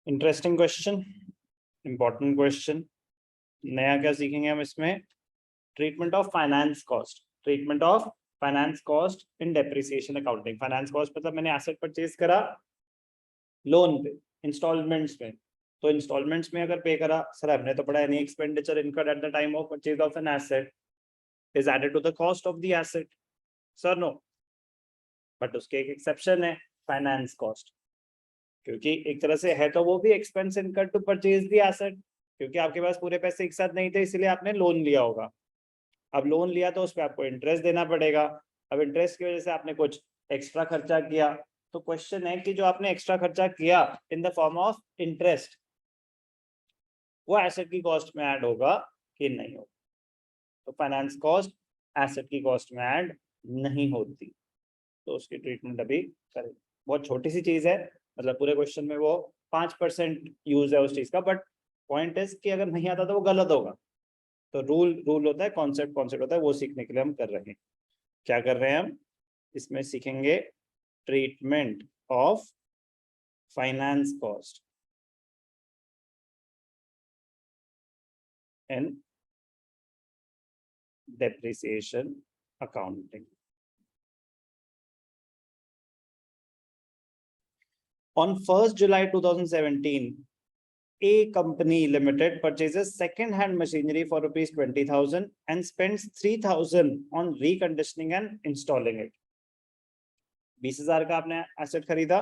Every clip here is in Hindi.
Interesting question, important question. नया क्या सीखेंगे हम इसमें? Treatment of finance cost. Treatment of finance cost in depreciation accounting. Finance cost मतलब मैंने एसेट परचेज करा लोन पे, इंस्टॉलमेंट्स में। तो इंस्टॉलमेंट्स में अगर पे करा, सर हमने तो पढ़ा any expenditure incurred at the time of purchase of an asset is added to the cost of the asset. Sir no, but उसके एक एक्सेप्शन है, फाइनेंस कॉस्ट। क्योंकि एक तरह से है तो वो भी expense incurred to purchase the asset, क्योंकि आपके पास पूरे पैसे एक साथ नहीं थे, इसलिए आपने लोन लिया होगा। अब लोन लिया तो उस पर आपको इंटरेस्ट देना पड़ेगा। अब इंटरेस्ट की वजह से आपने कुछ एक्स्ट्रा खर्चा किया, तो क्वेश्चन है कि जो आपने एक्स्ट्रा खर्चा किया in the form of interest, वो एसेट की कॉस्ट में ऐड होगा कि नहीं होगा? तो फाइनेंस कॉस्ट एसेट की कॉस्ट में ऐड नहीं होती, तो उसकी ट्रीटमेंट अभी करेंगे। बहुत छोटी सी चीज है, मतलब पूरे क्वेश्चन में वो 5% यूज है उस चीज का, बट पॉइंट इज कि अगर नहीं आता तो वो गलत होगा। तो रूल रूल होता है, कॉन्सेप्ट कॉन्सेप्ट होता है, वो सीखने के लिए हम कर रहे हैं। क्या कर रहे हैं हम? इसमें सीखेंगे treatment of finance cost and depreciation accounting. On 1st July 2017, A company limited purchases second-hand machinery for rupees 20,000 and spends 3,000 on reconditioning and installing it. 20,000 का आपने एसेट खरीदा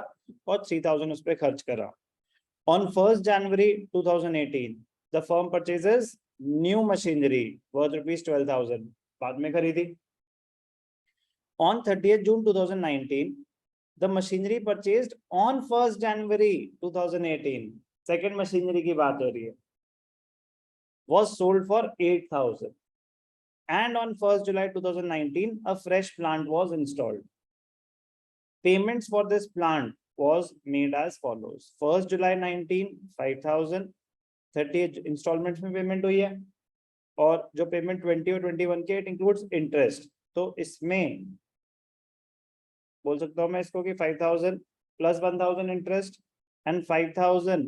और 3,000 उस पर खर्च करा। On 1st January 2018, the firm purchases new machinery worth rupees 12,000, बाद में खरीदी। On 30th June 2019, the machinery purchased on 1st January 2018, second machinery की बात हो रही है, was sold for 8,000, and on 1st July 2019 a fresh plant was installed. Payments for this plant was made as follows: 1st July 19 5,000, 30th installments में पेमेंट हुई है, और जो पेमेंट 20 और 21 के, इट इंक्लूड्स इंटरेस्ट। तो इसमें बोल सकता हूं मैं इसको कि 5,000 plus 1,000 interest and 5,000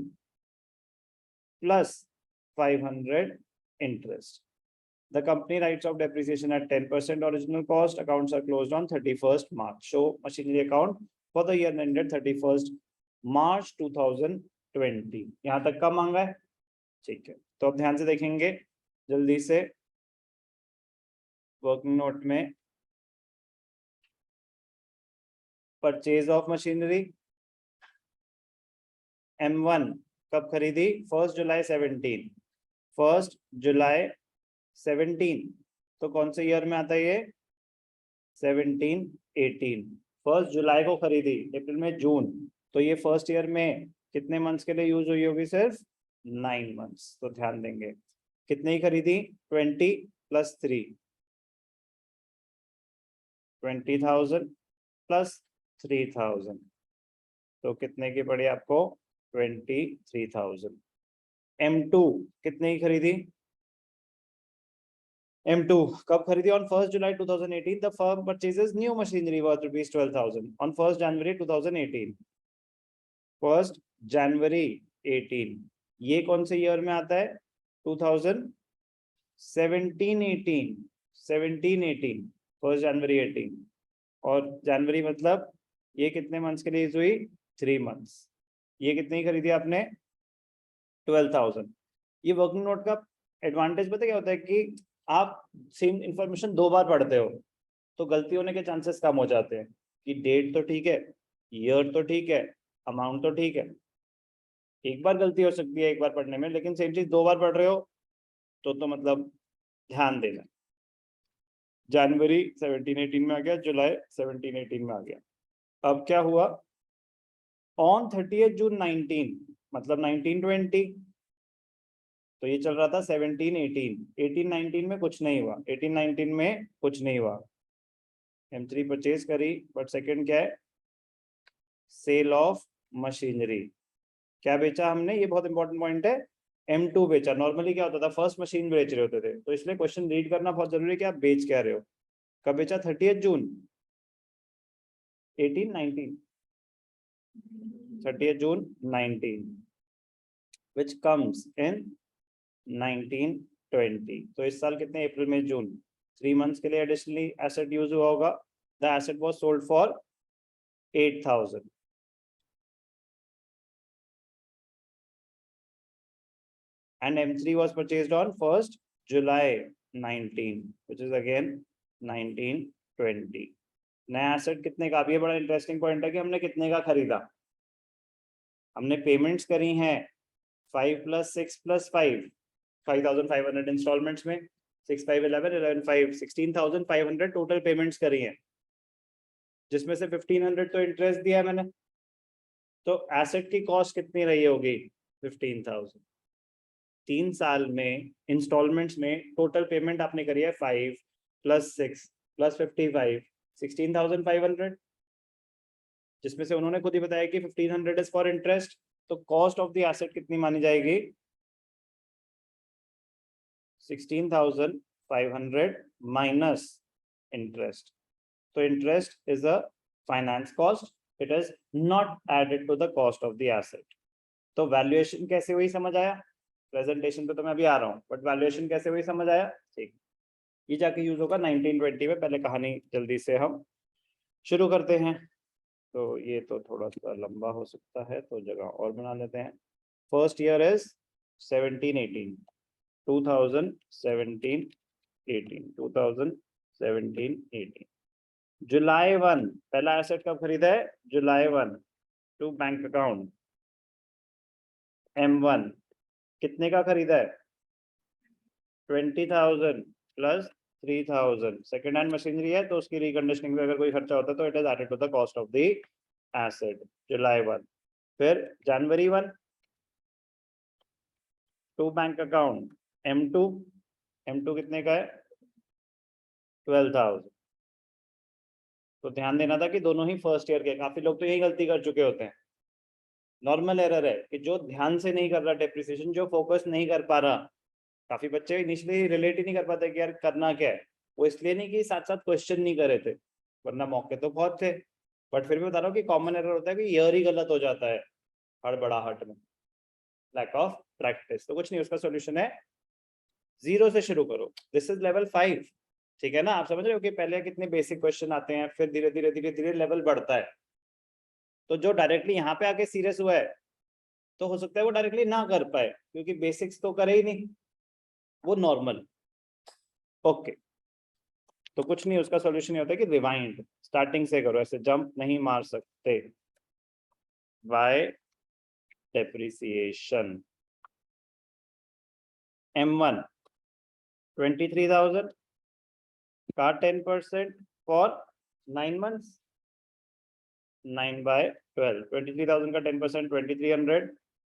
plus 500 interest. The company writes off depreciation at 10% original cost. Accounts are closed on 31st March. Show machinery account for the year ended 31st March 2020. यहाँ तक का मांगा है, ठीक है। तो अब ध्यान से देखेंगे जल्दी से वर्किंग नोट में। परचेज ऑफ मशीनरी M1 कब खरीदी? 1st जुलाई 17। 1st जुलाई 17, तो कौन से ईयर में आता है ये? 17-18। 1st जुलाई को खरीदी, अप्रैल में जून, तो ये फर्स्ट ईयर में कितने मंथ्स के लिए यूज हुई होगी? सिर्फ 9 मंथ्स। तो ध्यान देंगे कितने ही खरीदी? 20 प्लस 3, 20,000 प्लस 3,000, तो कितने की पड़ी आपको? 23,000। M2 कितने की खरीदी? M2 कब खरीदी? On 1st July 2018, the firm purchases new machinery worth rupees 12,000 on 1st January 2018. 1st January 18, ये कौन से ईयर में आता है? 2017-18, 17-18, 1st January 18, और जनवरी मतलब ये कितने मंथ्स के लिए यूज हुई? 3 मंथ्स। ये कितनी खरीदी आपने? 12,000। ये वर्किंग नोट का एडवांटेज पता क्या होता है कि आप सेम इंफॉर्मेशन 2 बार पढ़ते हो तो गलती होने के चांसेस कम हो जाते हैं कि डेट तो ठीक है, ईयर तो ठीक है, अमाउंट तो ठीक है। एक बार गलती हो सकती है एक बार पढ़ने में, लेकिन सेम चीज 2 बार पढ़ रहे हो तो मतलब ध्यान देना। जनवरी 17-18 में आ गया, जुलाई 17-18 में आ गया। अब क्या हुआ? ऑन 30th जून 19, मतलब 19-20, तो ये चल रहा था 17-18। 18-19 में कुछ नहीं हुआ, 18-19 में कुछ नहीं हुआ। M3 परचेज करी, बट सेकंड क्या है? Sale of machinery. क्या बेचा हमने? ये बहुत इंपॉर्टेंट पॉइंट है। M2 बेचा। नॉर्मली क्या होता था? फर्स्ट मशीन बेच रहे होते थे, तो इसलिए क्वेश्चन रीड करना बहुत जरूरी है कि आप बेच क्या रहे हो। कब बेचा? 30th June 18-19, 30th June 19। which comes in 1920. तो इस साल कितने, अप्रैल में जून, 3 months के लिए एडिशनली एसेट यूज हुआ होगा. The asset was sold for 8,000. and M3 was purchased on 1st July 19, which is again 1920. नया एसेट कितने का, ये बड़ा इंटरेस्टिंग पॉइंट है कि हमने कितने का खरीदा. हमने पेमेंट्स करी हैं 5 + 6 + 5, 5,500 इंस्टॉलमेंट्स में, 6 5 11 11 5 16,500 टोटल पेमेंट्स करी हैं, जिसमें से 1,500 तो इंटरेस्ट दिया है मैंने. तो एसेट की कॉस्ट कितनी रही होगी, 15,000. 3 साल में इंस्टॉलमेंट्स में टोटल पेमेंट आपने करी है 5 + 6 + 55, 16,500, जिसमें से उन्होंने खुद ही बताया कि 1,500 इज फॉर इंटरेस्ट. तो कॉस्ट ऑफ द एसेट कितनी मानी जाएगी, 16,500 माइनस इंटरेस्ट. तो interest is a finance cost, it is not added to the cost of the asset. तो वैल्यूएशन कैसे हुई समझ आया, प्रेजेंटेशन पे तो मैं अभी आ रहा हूँ, बट वैल्यूएशन कैसे हुई समझ आया. ठीक, ये जाके यूज होगा 1920 में. पहले कहानी जल्दी से हम शुरू करते हैं. तो ये तो थोड़ा सा लंबा हो सकता है, तो जगह और बना लेते हैं. फर्स्ट ईयर इज 1718, 2017-18 जुलाई 1 पहला एसेट कब खरीदा है, जुलाई 1 टू बैंक अकाउंट. M1 कितने का खरीदा है, 20,000 + 3,000. सेकेंड हैंड मशीनरी है तो उसकी रिकंडीशनिंग में अगर कोई खर्चा होता है तो it is added to the cost of the asset. जुलाई 1. फिर जनवरी 1 to bank account M2. M2 कितने का है, 12,000. तो ध्यान देना था कि दोनों ही फर्स्ट ईयर के. काफी लोग तो यही गलती कर चुके होते हैं. नॉर्मल एरर है कि जो ध्यान से नहीं कर रहा डेप्रिसिएशन, जो फोकस नहीं कर पा रहा. काफी बच्चे इनिशियली रिलेट ही नहीं कर पाते कि यार करना क्या है. वो इसलिए नहीं कि साथ साथ क्वेश्चन नहीं करे थे, वरना मौके तो बहुत थे. बट फिर भी बता रहा हूँ कि कॉमन एरर होता है कि ईयर ही गलत हो जाता है हड़बड़ाहट में, लैक ऑफ प्रैक्टिस. तो कुछ नहीं, उसका सोल्यूशन है 0 से शुरू करो. This is level 5. ठीक है ना, आप समझ रहे हो कि पहले कितने बेसिक क्वेश्चन आते हैं, फिर धीरे धीरे धीरे धीरे लेवल बढ़ता है. तो जो डायरेक्टली यहाँ पे आके सीरियस हुआ है, तो हो सकता है वो डायरेक्टली ना कर पाए, क्योंकि बेसिक्स तो करे ही नहीं, वो नॉर्मल. ओके, तो कुछ नहीं, उसका सॉल्यूशन ये होता है कि रिवाइंड, स्टार्टिंग से करो, ऐसे जंप नहीं मार सकते. Bye depreciation. M1 23,000 का 10% फॉर 9 months, 9/12. 23,000 का 10% 2,300,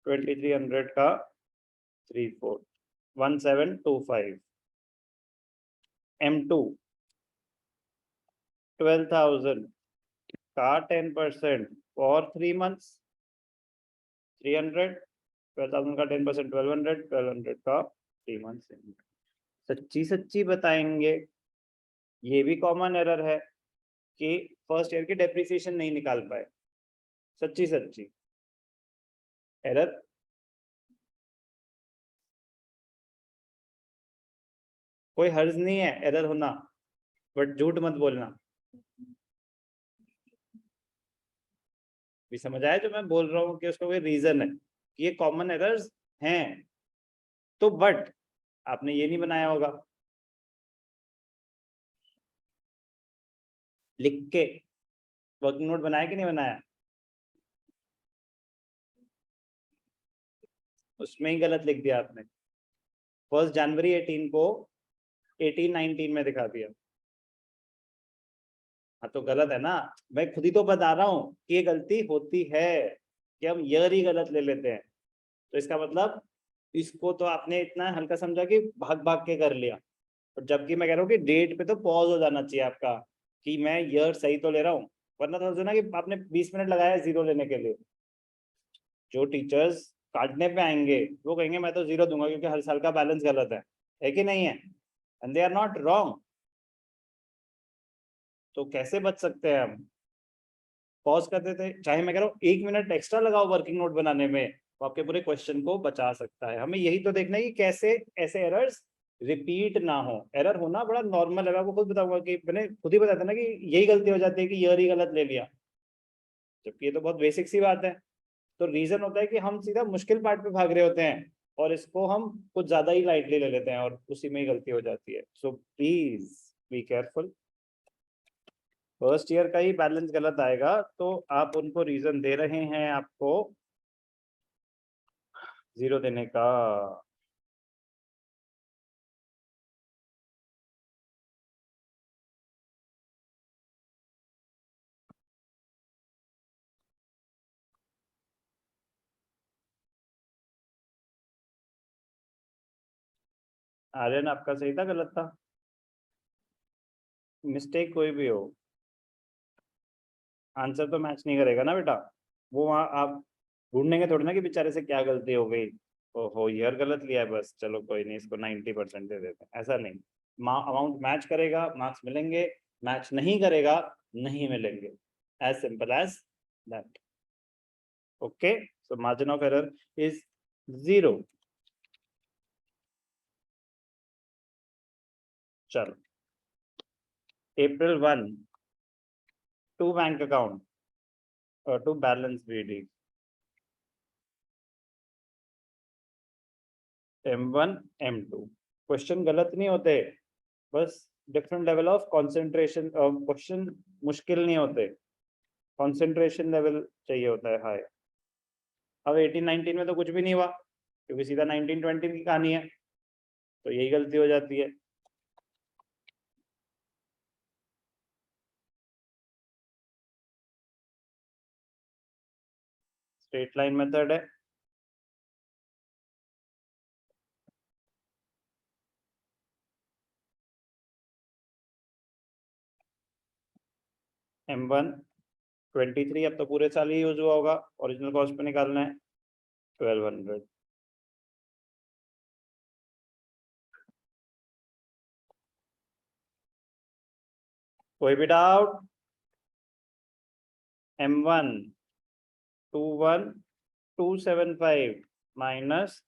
2,300 का 3/4, 1,725. M2 12,000 का 10% फॉर 3 months, 300. 12,000 का 10% 1,200, 1,200 का 3 months. सच्ची सच्ची बताएंगे, ये भी कॉमन एरर है कि फर्स्ट ईयर की डेप्रिसिएशन नहीं निकाल पाए. सच्ची सच्ची एरर. कोई हर्ज नहीं है एरर होना, बट झूठ मत बोलना. भी समझ आया जो मैं बोल रहा हूँ कि उसका कोई रीजन है कि ये कॉमन एरर्स हैं. तो बट आपने ये नहीं बनाया होगा लिख के. वर्किंग नोट बनाया कि नहीं बनाया, उसमें ही गलत लिख दिया आपने. 1 जनवरी 18 को 1819 में दिखा दिया. हाँ तो गलत है ना, मैं खुद ही तो बता रहा हूँ कि ये गलती होती है कि हम ईयर ही गलत ले लेते हैं. तो इसका मतलब इसको तो आपने इतना हल्का समझा कि भाग भाग के कर लिया. और जबकि मैं कह रहा हूँ कि डेट पे तो पॉज हो जाना चाहिए आपका कि मैं ईयर सही तो ले रहा हूँ. वरना तो समझो ना कि आपने 20 मिनट लगाया 0 लेने के लिए. जो टीचर्स काटने पे आएंगे वो कहेंगे मैं तो 0 दूंगा क्योंकि हर साल का बैलेंस गलत है कि नहीं है. And they are not wrong. तो कैसे बच सकते हैं हम, पॉज करते थे. चाहे मैं कह रहा हूँ 1 मिनट एक्स्ट्रा लगाओ वर्किंग नोट बनाने में, वो आपके पूरे क्वेश्चन को बचा सकता है। हमें यही तो देखना है कि कैसे ऐसे एरर्स रिपीट ना हो। एरर होना बड़ा नॉर्मल है, मैं आपको खुद बताऊंगा कि मैंने खुद ही बताया था ना कि यही गलती हो जाती है कि ईयर ही गलत ले लिया, जबकि ये तो बहुत बेसिक सी बात है। तो रीजन होता है कि हम सीधा मुश्किल पार्ट पे भाग रहे होते हैं और इसको हम कुछ ज्यादा ही लाइटली ले लेते हैं और उसी में ही गलती हो जाती है। So please be careful. First year का ही बैलेंस गलत आएगा तो आप उनको रीजन दे रहे हैं आपको 0 देने का। आर्यन आपका सही था गलत था? मिस्टेक कोई भी हो, आंसर तो मैच नहीं करेगा ना बेटा। वो वहाँ आप ढूंढेंगे थोड़ी ना कि बेचारे से क्या गलती हो गई, ओहो ईयर गलत लिया है, बस चलो कोई नहीं इसको 90% दे देते हैं, ऐसा नहीं। अमाउंट मैच करेगा मार्क्स मिलेंगे, मैच नहीं करेगा नहीं मिलेंगे, as simple as that. Okay, so margin of error is 0। चलो, April 1 टू बैंक अकाउंट और to balance BD M1 M2। Question गलत नहीं होते, बस different level of concentration. Question मुश्किल नहीं होते, कंसंट्रेशन लेवल चाहिए होता है हाई। अब 18-19 में तो कुछ भी नहीं हुआ क्योंकि सीधा 19-20 की कहानी है, तो यही गलती हो जाती है। स्ट्रेट लाइन मेथड है। M1 23, अब तो पूरे साल ही यूज हुआ होगा, ओरिजिनल कॉस्ट पे निकालना है 1200। कोई भी doubt? M1 21275 minus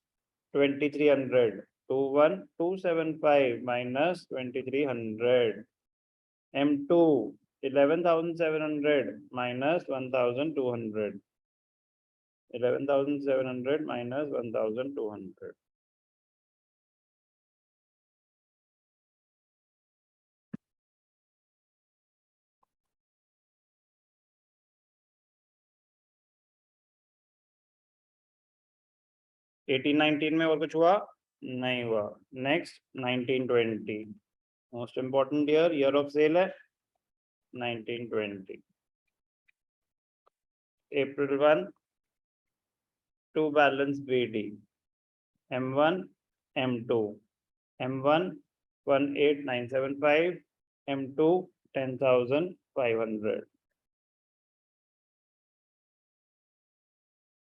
2300, 21275 minus 2300। M2 11,700 minus 1,200, 11,700 minus 1,200। Eighteen 19 में और कुछ हुआ नहीं हुआ। Next 1920, most important year, year of sale है 1920। April 1 to balance BD M1 M2, M1 18,975, M2 10,500।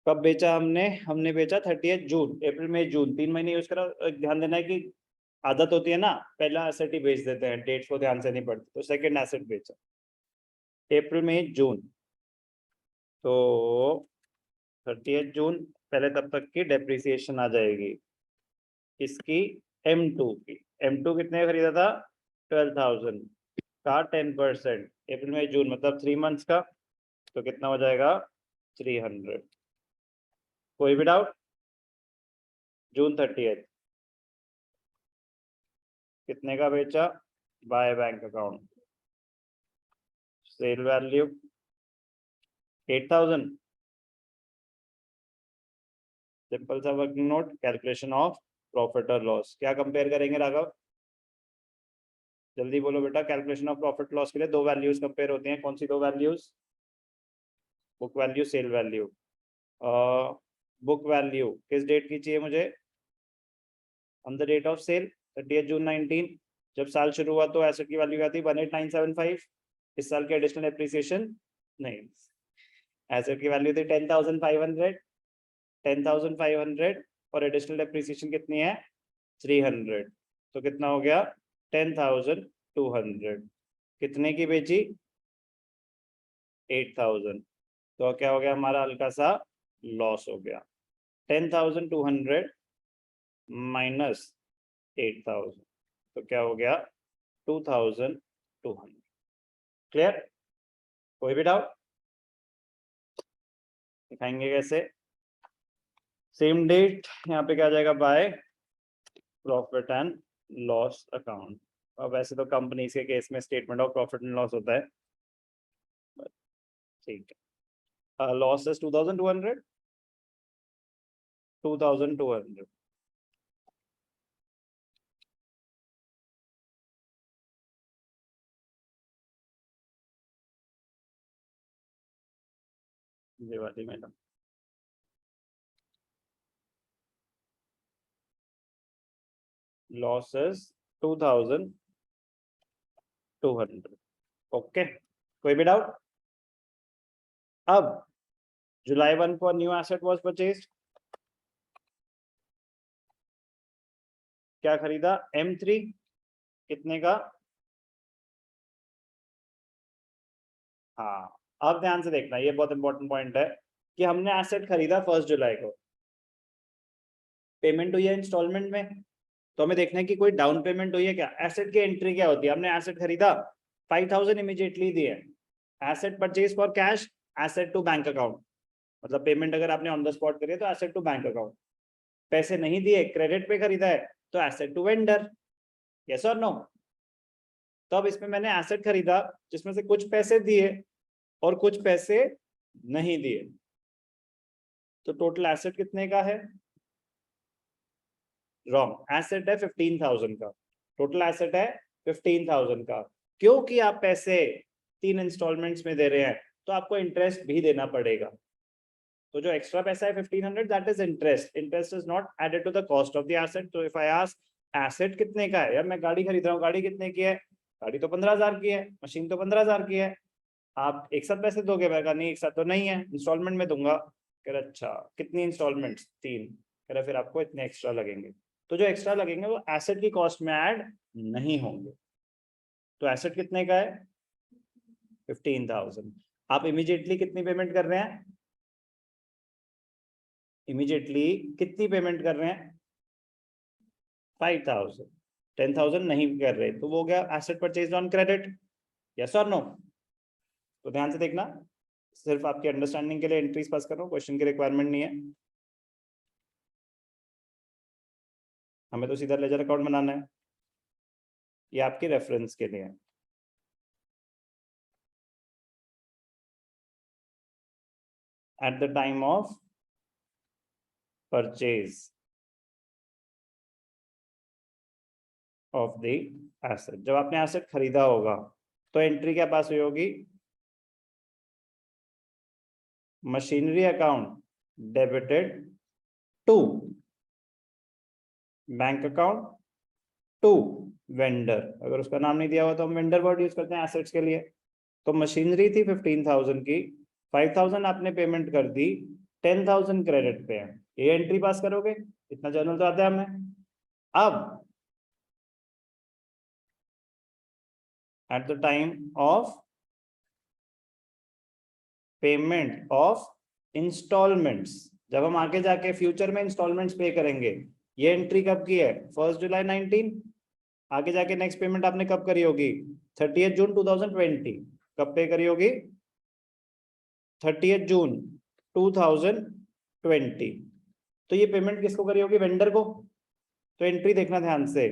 कब बेचा हमने? हमने बेचा 30 जून। अप्रैल मई जून 3 महीने यूज करा। ध्यान देना है कि आदत होती है ना, पहला एसेट ही बेच देते हैं, डेट्स को ध्यान से नहीं पड़ती, तो सेकंड एसेट बेचा अप्रैल मई जून। तो 30 जून पहले तब तक की डेप्रिसिएशन आ जाएगी इसकी M2 की। M2 कितने का खरीदा था? 12,000 का 10%, अप्रैल मई जून मतलब 3 मंथ्स का, तो कितना हो जाएगा? 300। कोई भी डाउट? जून 30 कितने का बेचा? By bank account, sale value 8,000। Simple सा working note, calculation of profit और लॉस। क्या कंपेयर करेंगे राघव? जल्दी बोलो बेटा। कैलकुलेशन ऑफ प्रॉफिट लॉस के लिए दो वैल्यूज कंपेयर होती हैं, कौन सी दो values? Book value, sale value. Book value किस डेट की चाहिए मुझे? On the date of sale 30 June 19। जब साल शुरू हुआ तो एसेट की वैल्यू क्या थी? 18,975। इस साल की एडिशनल एप्रिसिएशन नहीं, एसेट की वैल्यू थी 10,500, 10,500 और एडिशनल एप्रिसिएशन कितनी है? 300। तो कितना हो गया? 10,200। कितने की बेची? 8,000। तो क्या हो गया हमारा? हल्का सा लॉस हो गया। 10,200 माइनस 8,000, तो क्या हो गया 2,200। क्लियर? कोई भी डाउट? दिखाएंगे कैसे? सेम डेट यहाँ पे क्या आ जाएगा, by profit and loss account. अब वैसे तो कंपनी के केस में statement of profit and loss होता है, ठीक है। Loss is 2,200, 2,200। ये वाली मैडम, लॉस इज 2,200। ओके, कोई भी डाउट? अब जुलाई 1 को न्यू एसेट वाज परचेज्ड, क्या खरीदा? M3, कितने का? हाँ, अब ध्यान से देखना, ये बहुत इंपॉर्टेंट पॉइंट है कि हमने एसेट खरीदा 1 जुलाई को, पेमेंट हुई है इंस्टॉलमेंट में, तो हमें देखना है कि कोई डाउन पेमेंट हुई है क्या। एसेट की एंट्री क्या होती है? हमने एसेट खरीदा, 5,000 इमीडिएटली दिए, asset purchase for cash, asset to bank account, मतलब पेमेंट अगर आपने ऑन द स्पॉट करी है तो एसेट टू बैंक अकाउंट। पैसे नहीं दिए, क्रेडिट पे खरीदा है, तो एसेट टू वेंडर। यस और नो? तो अब इसमें मैंने एसेट खरीदा जिसमें से कुछ पैसे दिए और कुछ पैसे नहीं दिए, तो टोटल एसेट कितने का है? रॉन्ग, एसेट है 15,000 का, टोटल एसेट है 15,000 का। क्योंकि आप पैसे 3 इंस्टॉलमेंट्स में दे रहे हैं तो आपको इंटरेस्ट भी देना पड़ेगा, तो जो एक्स्ट्रा पैसा है 1,500, that is interest. Interest is not added to the cost of the asset. तो इफ आई आस्क एसेट कितने का है, यार मैं गाड़ी खरीद रहा हूँ, गाड़ी कितने की है? गाड़ी तो 15,000 की है, मशीन तो 15,000 की है, आप एक साथ पैसे दोगे? मैं कहा नहीं, एक साथ तो नहीं है, इंस्टॉलमेंट में दूंगा। कह रहा अच्छा, कितनी इंस्टॉलमेंट? 3। कह रहा फिर आपको इतने एक्स्ट्रा लगेंगे, तो जो एक्स्ट्रा लगेंगे वो एसेट की कॉस्ट में ऐड नहीं होंगे। तो एसेट कितने का है? 15,000। आप इमीडिएटली कितनी पेमेंट कर रहे हैं? इमीडिएटली कितनी पेमेंट कर रहे हैं? 5,000। 10,000 नहीं कर रहे, तो वो हो गया asset purchase on credit. Yes और नो? तो ध्यान से देखना, सिर्फ आपके अंडरस्टैंडिंग के लिए एंट्रीज पास कर रहा हूँ, क्वेश्चन की रिक्वायरमेंट नहीं है। हमें तो सीधा लेजर अकाउंट बनाना है, ये आपके रेफरेंस के लिए है। Eight the time of purchase of the asset, जब आपने एसेट खरीदा होगा तो एंट्री क्या पास हुई होगी? Machinery account debited to bank account to vendor. अगर उसका नाम नहीं दिया हुआ तो हम वेंडर वर्ड यूज करते हैं एसेट्स के लिए। तो मशीनरी थी 15,000 की, 5,000 आपने पेमेंट कर दी, 10,000 क्रेडिट पे है, ये एंट्री पास करोगे? इतना जर्नल तो आता है हमें। अब at the time of payment of instalments, जब हम आगे जाके फ्यूचर में इंस्टॉलमेंट्स पे करेंगे, ये एंट्री कब की है? 1 जुलाई 19। आगे जाके नेक्स्ट पेमेंट आपने कब करी होगी? 30 जून 2020। कब पे करी होगी? 30 जून 2020। तो ये पेमेंट किसको करी होगी? वेंडर को। तो एंट्री देखना ध्यान से,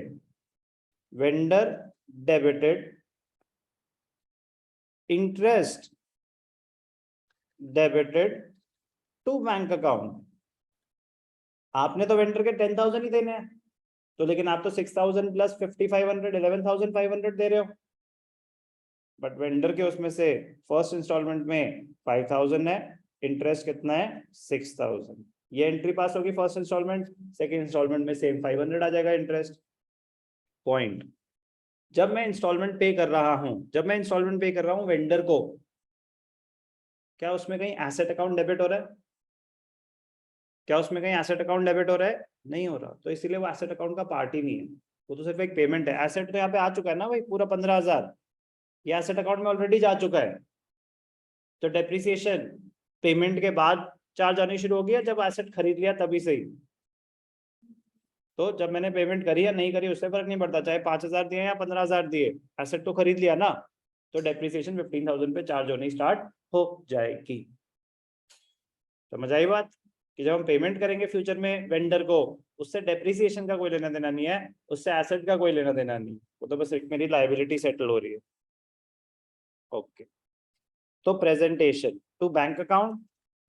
vendor debited interest debited to bank account. आपने तो वेंडर के 10,000 ही देने हैं, तो लेकिन आप तो 6,000 प्लस 5,500 11,500 दे रहे हो, बट वेंडर के उसमें से फर्स्ट इंस्टॉलमेंट में 5,000 है, इंटरेस्ट कितना है? 6,000। ये एंट्री पास होगी फर्स्ट इंस्टॉलमेंट, सेकंड इंस्टॉलमेंट में सेम 500 आ जाएगा इंटरेस्ट। पॉइंट, जब मैं इंस्टॉलमेंट पे कर रहा हूं, जब मैं इंस्टॉलमेंट पे कर रहा हूं वेंडर को, क्या उसमें कहीं एसेट अकाउंट डेबिट हो रहा है? क्या उसमें कहीं एसेट अकाउंट डेबिट हो रहा है? नहीं हो रहा, तो इसीलिए वो एसेट अकाउंट का पार्ट ही नहीं है, वो तो सिर्फ एक पेमेंट है। एसेट तो यहाँ पे आ चुका है ना भाई, पूरा 15,000 ये एसेट अकाउंट में ऑलरेडी जा चुका है, तो डेप्रिसिएशन पेमेंट के बाद चार्ज आनी शुरू हो गया जब एसेट खरीद लिया तभी से ही। तो जब मैंने पेमेंट करी या नहीं करी उससे फर्क नहीं पड़ता, चाहे 5,000 दिए या 15,000 दिए, एसेट तो खरीद लिया ना, तो डेप्रिसिएशन 15,000 पे चार्ज होनी स्टार्ट हो जाएगी। समझ आई बात? कि जब हम पेमेंट करेंगे फ्यूचर में वेंडर को, उससे डेप्रिसिएशन का कोई लेना देना नहीं है, उससे एसेट का कोई लेना देना नहीं, वो तो बस एक मेरी लायबिलिटी सेटल हो रही है। ओके, तो presentation to bank account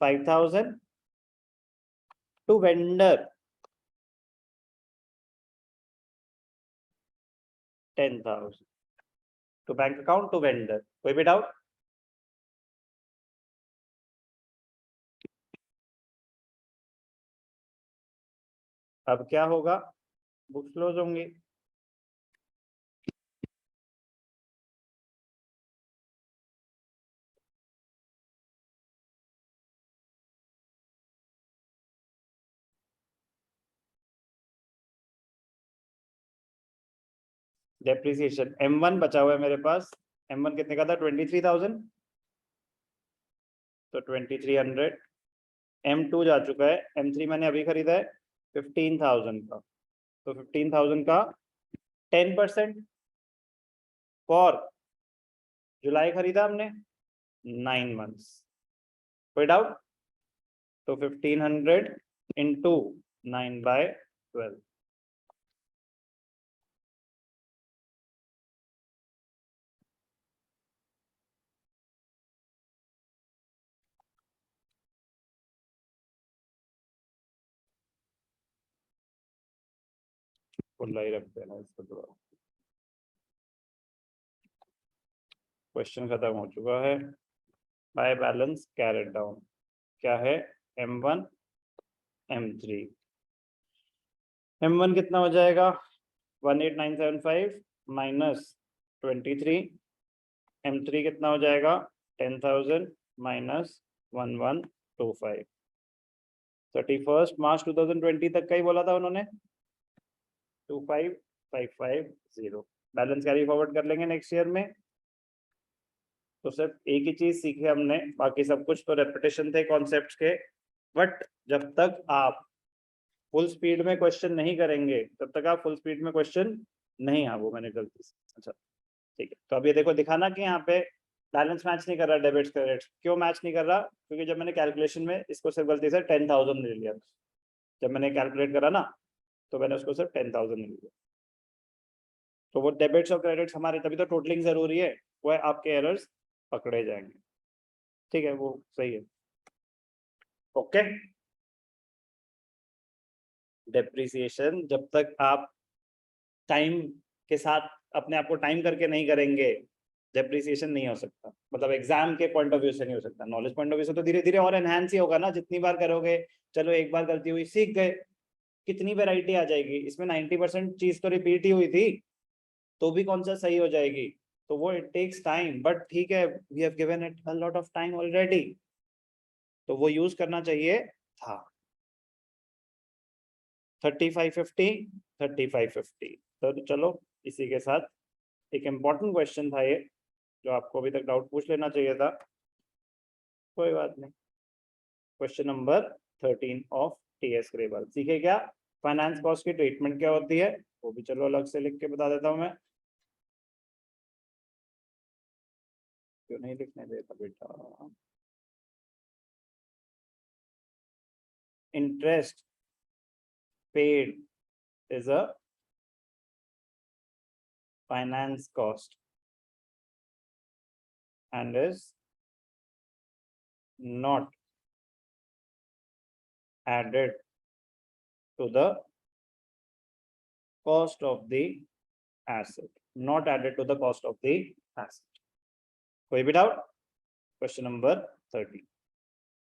5,000, to vendor 10,000, to bank account to vendor. कोई भी डाउट? अब क्या होगा, बुक्स क्लोज होंगी। डेप्रिसिएशन M1 बचा हुआ है मेरे पास, M1 कितने का था, 23,000, तो 2,300। M2 जा चुका है, M3 मैंने अभी खरीदा है 15,000 का, तो 15,000 का 10% फॉर जुलाई खरीदा हमने 9 मंथ्स। कोई डाउट? तो 1,500 इंटू 9/12, खुला ही रख देना इसको थोड़ा। क्वेश्चन खत्म हो चुका है। बाय बैलेंस कैरेट डाउन क्या है, M1 M3। M1 कितना हो जाएगा, 18,975 माइनस 23। M3 कितना हो जाएगा, 10,000 माइनस 1125। 31 मार्च 2020 तक का ही बोला था उन्होंने, 25,550। बैलेंस कैरी फॉरवर्ड कर लेंगे नेक्स्ट ईयर में। तो सिर्फ एक ही चीज सीखे हमने, बाकी सब कुछ तो रेपिटेशन थे कॉन्सेप्ट्स के। बट जब तक आप फुल स्पीड में क्वेश्चन नहीं करेंगे तब तक आप फुल स्पीड में क्वेश्चन नहीं, हाँ वो मैंने गलती से, अच्छा ठीक है। तो अब ये देखो दिखाना कि यहाँ पे बैलेंस मैच नहीं कर रहा, डेबिट्स क्रेडिट्स क्यों मैच नहीं कर रहा, क्योंकि जब मैंने कैलकुलेशन में इसको सिर्फ गलती से 10,000 ले लिया, जब मैंने कैलकुलेट करा ना तो मैंने उसको सिर्फ 10,000 ले लिया। तो वो डेबिट्स और क्रेडिट्स हमारे, तभी तो टोटलिंग जरूरी है, वो है आपके एरर्स पकड़े जाएंगे। ठीक है, वो सही है। ओके, डेप्रिसिएशन जब तक आप टाइम के साथ अपने आप को टाइम करके नहीं करेंगे, डेप्रिसिएशन नहीं हो सकता। मतलब एग्जाम के पॉइंट ऑफ व्यू से नहीं हो सकता, नॉलेज पॉइंट ऑफ व्यू से तो धीरे धीरे और एनहांस ही होगा ना, जितनी बार करोगे। चलो एक बार गलती हुई, सीख गए, कितनी वेराइटी आ जाएगी इसमें, 90% चीज तो रिपीट ही हुई थी, तो भी कौन सा सही हो जाएगी। तो वो इट टेक्स टाइम, बट ठीक है, we have given it a lot of time already, तो वो यूज करना चाहिए था। 3550, 3550। तो चलो इसी के साथ एक इम्पॉर्टेंट क्वेश्चन था ये, जो आपको अभी तक डाउट पूछ लेना चाहिए था, कोई बात नहीं। Question number 13 of TS gravel. सीखे क्या, फाइनेंस कॉस्ट की ट्रीटमेंट क्या होती है, वो भी चलो अलग से लिख के बता देता हूं मैं। क्यों नहीं लिखने देता बेटा, interest paid is a finance cost and is not added to the cost of the asset, not added to the cost of the asset। कोई भी डाउट? Question number 30।